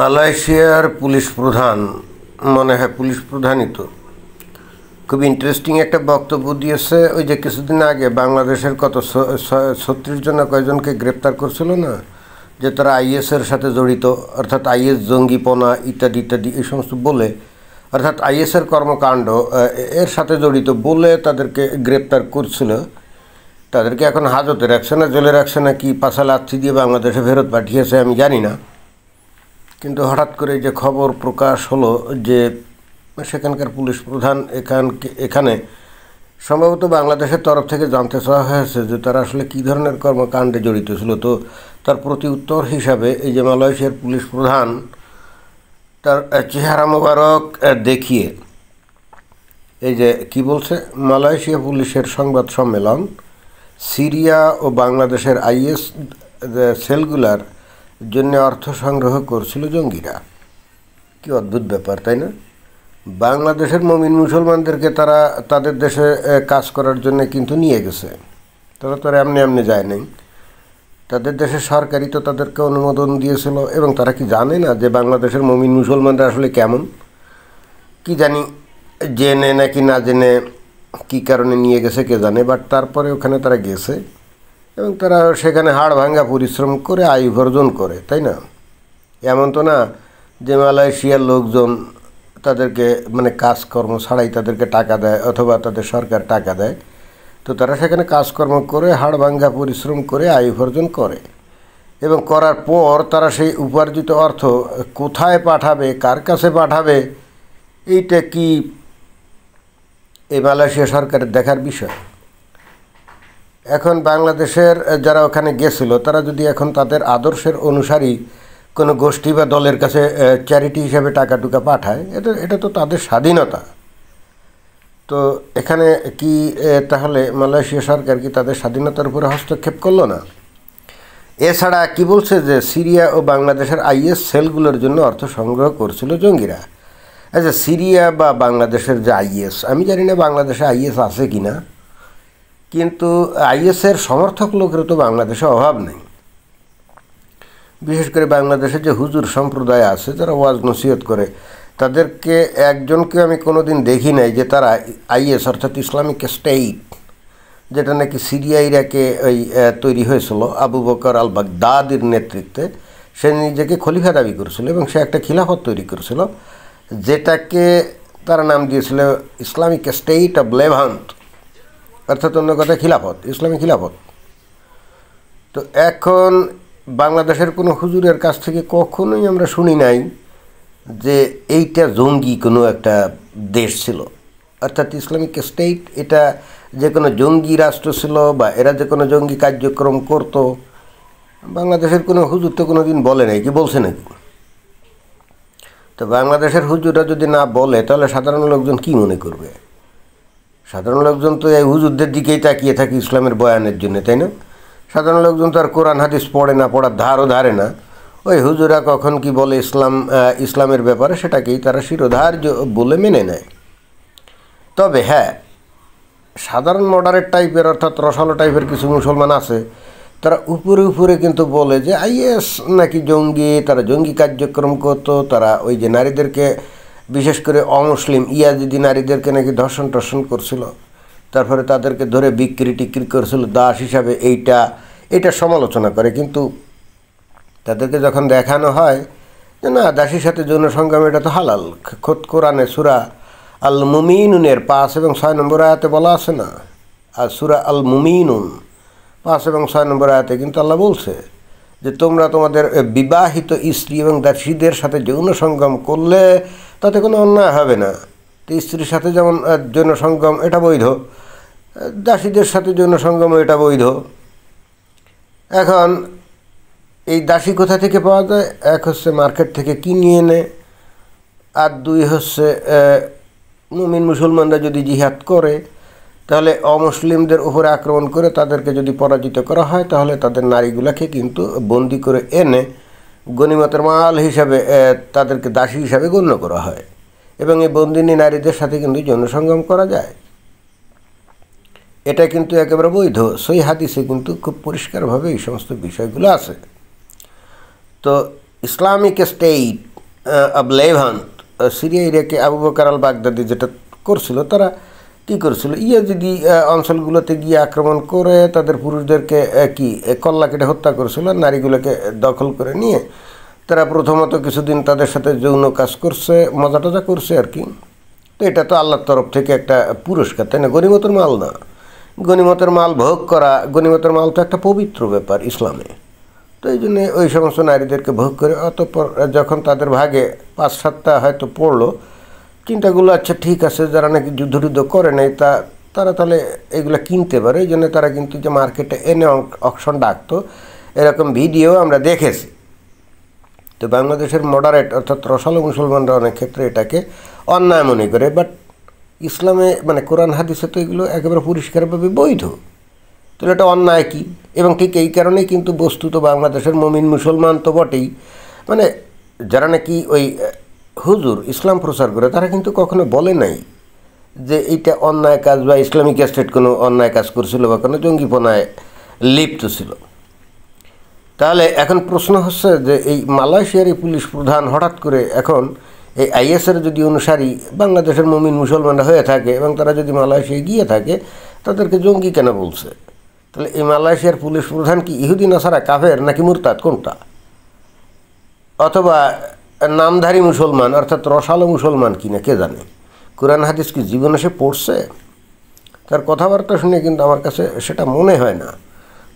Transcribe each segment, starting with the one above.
মালয়েশিয়ার পুলিশ প্রধান, মনে হয় পুলিশ প্রধানই তো, খুব ইন্টারেস্টিং একটা বক্তব্য দিয়েছে। ওই যে কিছুদিন আগে বাংলাদেশের কত 36 জন কয়জনকে গ্রেপ্তার করছিল না, যে তারা আইএসের সাথে জড়িত, অর্থাৎ আইএস জঙ্গিপনা ইত্যাদি ইত্যাদি এই সমস্ত বলে, অর্থাৎ আইএসের কর্মকাণ্ড এর সাথে জড়িত বলে তাদেরকে গ্রেপ্তার করছিল। তাদেরকে এখন হাজতে রাখছে না, জেলে রাখছে না, কি পাশা লাথি দিয়ে বাংলাদেশে ফেরত পাঠিয়েছে আমি জানি না। কিন্তু হঠাৎ করে যে খবর প্রকাশ হলো যে সেখানকার পুলিশ প্রধান এখানে সম্ভবত বাংলাদেশের তরফ থেকে জানতে চাওয়া হয়েছে যে তারা আসলে কী ধরনের কর্মকাণ্ডে জড়িত ছিল। তো তার প্রতি উত্তর হিসাবে এই যে মালয়েশিয়ার পুলিশ প্রধান তার চেহারা মোবারক দেখিয়ে এই যে কি বলছে, মালয়েশিয়া পুলিশের সংবাদ সম্মেলন, সিরিয়া ও বাংলাদেশের আইএস সেলগুলার জন্য অর্থ সংগ্রহ করছিল জঙ্গিরা। কি অদ্ভুত ব্যাপার, তাই না? বাংলাদেশের মুমিন মুসলমানদেরকে তারা তাদের দেশে কাজ করার জন্য কিন্তু নিয়ে গেছে, তারা তো এমনি এমনি যায় নাই। তাদের দেশের সরকারই তো তাদেরকে অনুমোদন দিয়েছিল। এবং তারা কি জানে না যে বাংলাদেশের মুমিন মুসলমানরা আসলে কেমন? কি জানি জেনে নাকি না জেনে কী কারণে নিয়ে গেছে কে জানে, বাট তারপরে ওখানে তারা গেছে এবং তারা সেখানে হাড় ভাঙ্গা পরিশ্রম করে আয় উপার্জন করে, তাই না? এমন তো না যে মালয়েশিয়ার লোকজন তাদেরকে মানে কাজকর্ম ছাড়াই তাদেরকে টাকা দেয় অথবা তাদের সরকার টাকা দেয়। তো তারা সেখানে কাজকর্ম করে হাড় ভাঙ্গা পরিশ্রম করে আয় উপার্জন করে এবং করার পর তারা সেই উপার্জিত অর্থ কোথায় পাঠাবে, কার কাছে পাঠাবে, এইটা কি এই মালয়েশিয়া সরকারের দেখার বিষয়। এখন বাংলাদেশের যারা ওখানে গেছিল তারা যদি এখন তাদের আদর্শের অনুসারী কোনো গোষ্ঠী বা দলের কাছে চ্যারিটি হিসাবে টাকা টুকা পাঠায়, এটা তো তাদের স্বাধীনতা। তো এখানে কি তাহলে মালয়েশিয়া সরকার কি তাদের স্বাধীনতার উপরে হস্তক্ষেপ করলো না? এছাড়া কি বলছে যে সিরিয়া ও বাংলাদেশের আইএস সেলগুলোর জন্য অর্থ সংগ্রহ করছিল জঙ্গিরা। আচ্ছা, সিরিয়া বা বাংলাদেশের যে আইএস, আমি জানি না বাংলাদেশে আইএস আছে কি না, কিন্তু আইএসের সমর্থক লোকের তো বাংলাদেশে অভাব নেই। বিশেষ করে বাংলাদেশের যে হুজুর সম্প্রদায় আছে যারা ওয়াজ নসিহত করে, তাদেরকে একজনকে আমি কোনো দিন দেখি নাই যে তারা আইএস অর্থাৎ ইসলামিক স্টেট, যেটা নাকি সিরিয়া ইরাকে ওই তৈরি হয়েছিল আবু বকর আল বাগদাদির নেতৃত্বে, সে নিজেকে খলিফা দাবি করেছিল এবং সে একটা খিলাফত তৈরি করেছিল যেটাকে তারা নাম দিয়েছিল ইসলামিক স্টেট অব লেভান্ট, অর্থাৎ অন্য কথা খিলাফত, ইসলামী খিলাফত। তো এখন বাংলাদেশের কোনো হুজুরের কাছ থেকে কখনোই আমরা শুনি নাই যে এইটা জঙ্গি কোনো একটা দেশ ছিল, অর্থাৎ ইসলামিক স্টেট এটা যে কোনো জঙ্গি রাষ্ট্র ছিল বা এরা যে কোনো জঙ্গি কার্যক্রম করত, বাংলাদেশের কোনো হুজুর তো কোনো দিন বলে নাই, কি বলছে নাকি? তো বাংলাদেশের হুজুররা যদি না বলে তাহলে সাধারণ লোকজন কি মনে করবে? সাধারণ লোকজন তো এই হুজুরদের দিকেই তাকিয়ে থাকে ইসলামের বয়ানের জন্য, তাই না? সাধারণ লোকজন তো আর কোরআন হাদিস পড়ে না, পড়ার ধারও ধারে না। ওই হুজুরা কখন কি বলে ইসলামের ব্যাপারে সেটাকেই তারা শিরোধার বলে মেনে নেয়। তবে হ্যাঁ, সাধারণ মডারেট টাইপের অর্থাৎ রসালো টাইপের কিছু মুসলমান আছে, তারা উপরে উপরে কিন্তু বলে যে আইএস নাকি জঙ্গি, তারা জঙ্গি কার্যক্রম করতো, তারা ওই যে নারীদেরকে বিশেষ করে অমুসলিম ইয়াজিদি নারীদেরকে নাকি ধর্ষণ টর্ষণ করছিল, তারপরে তাদেরকে ধরে বিক্রি টিক্রি করেছিল দাস হিসাবে, এইটা সমালোচনা করে। কিন্তু তাদেরকে যখন দেখানো হয় যে না, দাসীর সাথে যৌন সংগ্রাম এটা তো হালাল, খোদ কোরআনে সূরা আল মুমিনুনের 5 এবং 6 নম্বর আয়াতে বলা আছে না, আর সূরা আল মুমিনুন 5 এবং 6 নম্বর আয়াতে কিন্তু আল্লাহ বলছে যে তোমরা তোমাদের বিবাহিত স্ত্রী এবং দাসীদের সাথে যৌন সংগ্রাম করলে তাতে কোনো অন্যায় হবে না। তো স্ত্রীর সাথে যেমন যৌন সংগ্রাম এটা বৈধ, দাসীদের সাথে যৌন সংগ্রাম এটা বৈধ। এখন এই দাসী কোথা থেকে পাওয়া যায়? এক হচ্ছে মার্কেট থেকে কিনে এনে, আর 2 হচ্ছে মুমিন মুসলমানরা যদি জিহাদ করে তাহলে অমুসলিমদের উপরে আক্রমণ করে তাদেরকে যদি পরাজিত করা হয় তাহলে তাদের নারীগুলোকে কিন্তু বন্দি করে এনে গনিমতের মাল হিসাবে তাদেরকে দাসী হিসাবে গণ্য করা হয় এবং এই বন্দিনী নারীদের সাথে কিন্তু যৌন সংগ্রাম করা যায়। এটা কিন্তু একেবারে বৈধ, সহিহ হাদিসে কিন্তু খুব পরিষ্কারভাবে এই সমস্ত বিষয়গুলো আছে। তো Islamic state of Levant, Syria ইরাকে আবু বকর আল বাগদাদি যেটা করছিল, তারা কী করছিল, ইয়াজিদি অঞ্চলগুলোতে গিয়ে আক্রমণ করে তাদের পুরুষদেরকে কল্লা কেটে হত্যা করেছিল, নারীগুলোকে দখল করে নিয়ে তারা প্রথমত কিছুদিন তাদের সাথে যৌন কাজ করছে, মজা টজা করছে আর কি। তো এটা তো আল্লাহর তরফ থেকে একটা পুরস্কার, তাই না? গনিমতের মাল না, গনিমতের মাল ভোগ করা, গনিমতের মাল তো একটা পবিত্র ব্যাপার ইসলামে। তো এই জন্যে ওই সমস্ত নারীদেরকে ভোগ করে অতঃপর যখন তাদের ভাগে 5-7টা হয়তো পড়লো, চিন্তাগুলো আচ্ছা ঠিক আছে, যারা নাকি যুদ্ধ টুদ্ধ করে নাই তারা তাহলে এগুলো কিনতে পারে। এই জন্য তারা কিন্তু যে মার্কেটে এনে অকশন ডাকতো, এরকম ভিডিও আমরা দেখেছি। তো বাংলাদেশের মডারেট অর্থাৎ রসালো মুসলমানরা অনেক ক্ষেত্রে এটাকে অন্যায় মনে করে, বাট ইসলামে মানে কোরআন হাদিসে তো এগুলো একেবারে পরিষ্কারভাবে বৈধ। তাহলে এটা অন্যায় কী? এবং ঠিক এই কারণেই কিন্তু বস্তুত বাংলাদেশের মমিন মুসলমান তো বটেই, মানে যারা নাকি ওই হুজুর ইসলাম প্রচার করে, তারা কিন্তু কখনো বলে নাই যে এইটা অন্যায় কাজ বা ইসলামিক স্টেট কোনো অন্যায় কাজ করছিল বা কোনো জঙ্গিপনায় লিপ্ত ছিল। তাহলে এখন প্রশ্ন হচ্ছে যে এই মালয়েশিয়ার এই পুলিশ প্রধান হঠাৎ করে এখন এই আইএসের যদি অনুসারী বাংলাদেশের মমিন মুসলমানরা হয়ে থাকে এবং তারা যদি মালয়েশিয়ায় গিয়ে থাকে, তাদেরকে জঙ্গি কেন বলছে? তাহলে এই মালয়েশিয়ার পুলিশ প্রধান কি ইহুদি নাসারা, কাফের নাকি মুরতাদ, কোনটা? অথবা নামধারী মুসলমান অর্থাৎ রসালো মুসলমান কি না, কে জানে? কোরআন হাদিস কি জীবনে সে পড়ছে? তার কথাবার্তা শুনে কিন্তু আমার কাছে সেটা মনে হয় না।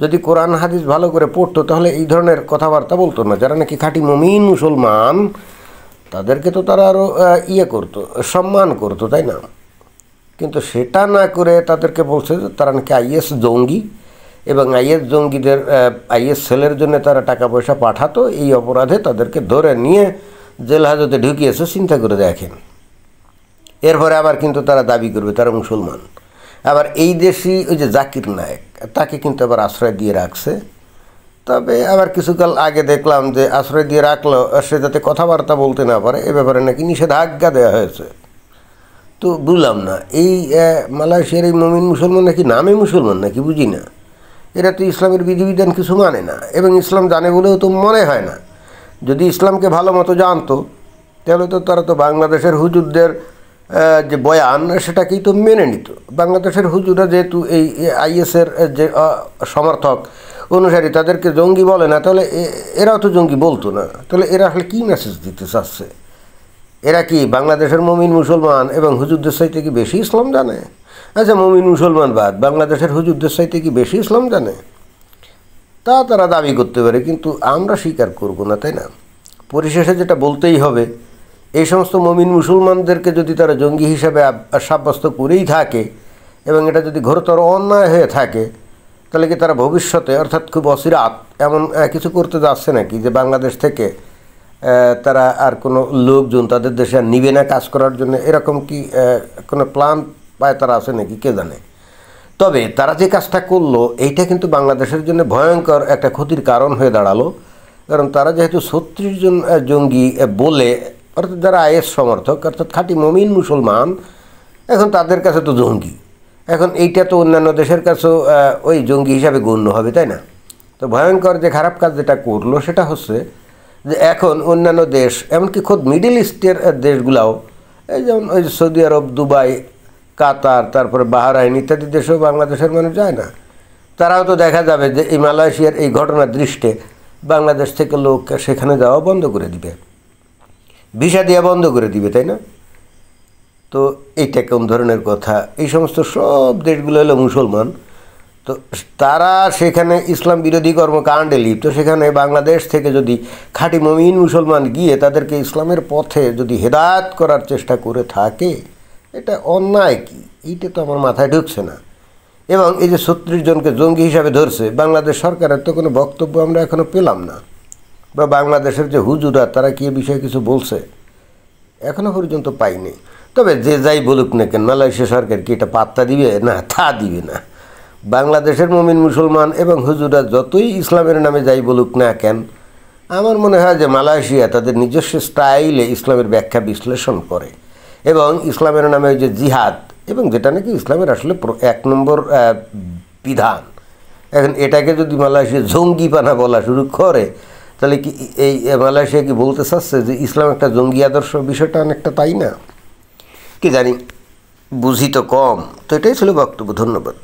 যদি কোরআন হাদিস ভালো করে পড়তো তাহলে এই ধরনের কথাবার্তা বলতো না। যারা নাকি খাঁটি মমিন মুসলমান, তাদেরকে তো তারা আরও করতো, সম্মান করতো, তাই না? কিন্তু সেটা না করে তাদেরকে বলছে যে তারা নাকি আইএস জঙ্গি, এবং আইএস জঙ্গিদের আইএস সেলের জন্য তারা টাকা পয়সা পাঠাতো, এই অপরাধে তাদেরকে ধরে নিয়ে জেল হাজতে ঢুকিয়েছে। চিন্তা করে দেখেন। এরপরে আবার কিন্তু তারা দাবি করবে তারা মুসলমান। আবার এই দেশি ওই যে জাকির নায়েক, তাকে কিন্তু আবার আশ্রয় দিয়ে রাখছে। তবে আবার কিছুকাল আগে দেখলাম যে আশ্রয় দিয়ে রাখলো সে যাতে কথাবার্তা বলতে না পারে, এ ব্যাপারে নাকি নিষেধাজ্ঞা দেওয়া হয়েছে। তো বুঝলাম না, এই মালয়েশিয়ার এই মমিন মুসলমান নাকি নামে মুসলমান নাকি বুঝি না। এরা তো ইসলামের বিধিবিধান কিছু মানে না, এবং ইসলাম জানে বলেও তো মনে হয় না। যদি ইসলামকে ভালো মতো জানতো তাহলে তো তারা তো বাংলাদেশের হুজুরদের যে বয়ান সেটাকেই তো মেনে নিত। বাংলাদেশের হুজুরা যেহেতু এই আইএসের যে সমর্থক অনুসারী, তাদেরকে জঙ্গি বলে না, তাহলে এরাও তো জঙ্গি বলতো না। তাহলে এরা আসলে কী মেসেজ দিতে চাচ্ছে? এরা কি বাংলাদেশের মমিন মুসলমান এবং হুজুরদের চাইতে কি বেশি ইসলাম জানে? আচ্ছা, মমিন মুসলমান বাদ, বাংলাদেশের হুজুরদের চাইতে কি বেশি ইসলাম জানে? তা তারা দাবি করতে পারে, কিন্তু আমরা স্বীকার করব না, তাই না? পরিশেষে যেটা বলতেই হবে, এই সমস্ত মমিন মুসলমানদেরকে যদি তারা জঙ্গি হিসাবে সাব্যস্ত করেই থাকে এবং এটা যদি ঘোরতর অন্যায় হয়ে থাকে, তাহলে কি তারা ভবিষ্যতে অর্থাৎ খুব অচিরাত এমন কিছু করতে যাচ্ছে নাকি যে বাংলাদেশ থেকে তারা আর কোনো লোকজন তাদের দেশে আর নিবে না কাজ করার জন্য? এরকম কি কোনো প্ল্যান পায় তারা আছে নাকি, কে জানে? তবে তারা যে কাজটা করলো এইটা কিন্তু বাংলাদেশের জন্য ভয়ঙ্কর একটা ক্ষতির কারণ হয়ে দাঁড়ালো। কারণ তারা যেহেতু 36 জন জঙ্গি বলে, অর্থাৎ যারা আইএস সমর্থক অর্থাৎ খাঁটি মমিন মুসলমান, এখন তাদের কাছে তো জঙ্গি। এখন এইটা তো অন্যান্য দেশের কাছেও ওই জঙ্গি হিসাবে গণ্য হবে, তাই না? তো ভয়ঙ্কর যে খারাপ কাজ যেটা করলো সেটা হচ্ছে যে এখন অন্যান্য দেশ, এমনকি খোদ মিডল ইস্টের দেশগুলাও, এই যেমন ওই সৌদি আরব, দুবাই, কাতার, তারপরে বাহরাইন ইত্যাদি দেশেও বাংলাদেশের মানুষ যায় না। তারাও তো দেখা যাবে যে এই মালয়েশিয়ার এই ঘটনার দৃষ্টে বাংলাদেশ থেকে লোক সেখানে যাওয়া বন্ধ করে দিবে, ভিসা দেওয়া বন্ধ করে দিবে, তাই না? তো এইটা কোন ধরনের কথা? এই সমস্ত সব দেশগুলো হলো মুসলমান, তো তারা সেখানে ইসলাম বিরোধী কর্মকাণ্ডে লিপ্ত। সেখানে বাংলাদেশ থেকে যদি খাঁটি মমিন মুসলমান গিয়ে তাদেরকে ইসলামের পথে যদি হেদায়েত করার চেষ্টা করে থাকে, এটা অন্যায় কি? এইটা তো আমার মাথায় ঢুকছে না। এবং এই যে 36 জনকে জঙ্গি হিসাবে ধরছে, বাংলাদেশ সরকারের তো কোনো বক্তব্য আমরা এখনও পেলাম না, বা বাংলাদেশের যে হুজুরা তারা কি এ বিষয়ে কিছু বলছে, এখনও পর্যন্ত পাইনি। তবে যে যাই বলুক না কেন, মালয়েশিয়া সরকার কি এটা পাত্তা দিবে? না, তা দিবে না। বাংলাদেশের মমিন মুসলমান এবং হুজুরা যতই ইসলামের নামে যাই বলুক না কেন, আমার মনে হয় যে মালয়েশিয়া তাদের নিজস্ব স্টাইলে ইসলামের ব্যাখ্যা বিশ্লেষণ করে, এবং ইসলামের নামে যে জিহাদ, এবং যেটা নাকি ইসলামের আসলে 1 নম্বর বিধান, এখন এটাকে যদি মালয়েশিয়া জঙ্গিপানা বলা শুরু করে, তাহলে কি এই মালয়েশিয়া কি বলতে চাচ্ছে যে ইসলাম একটা জঙ্গি আদর্শ? বিষয়টা অনেকটা তাই না? কি জানি, বুঝি তো কম। তো এটাই ছিল বক্তব্য। ধন্যবাদ।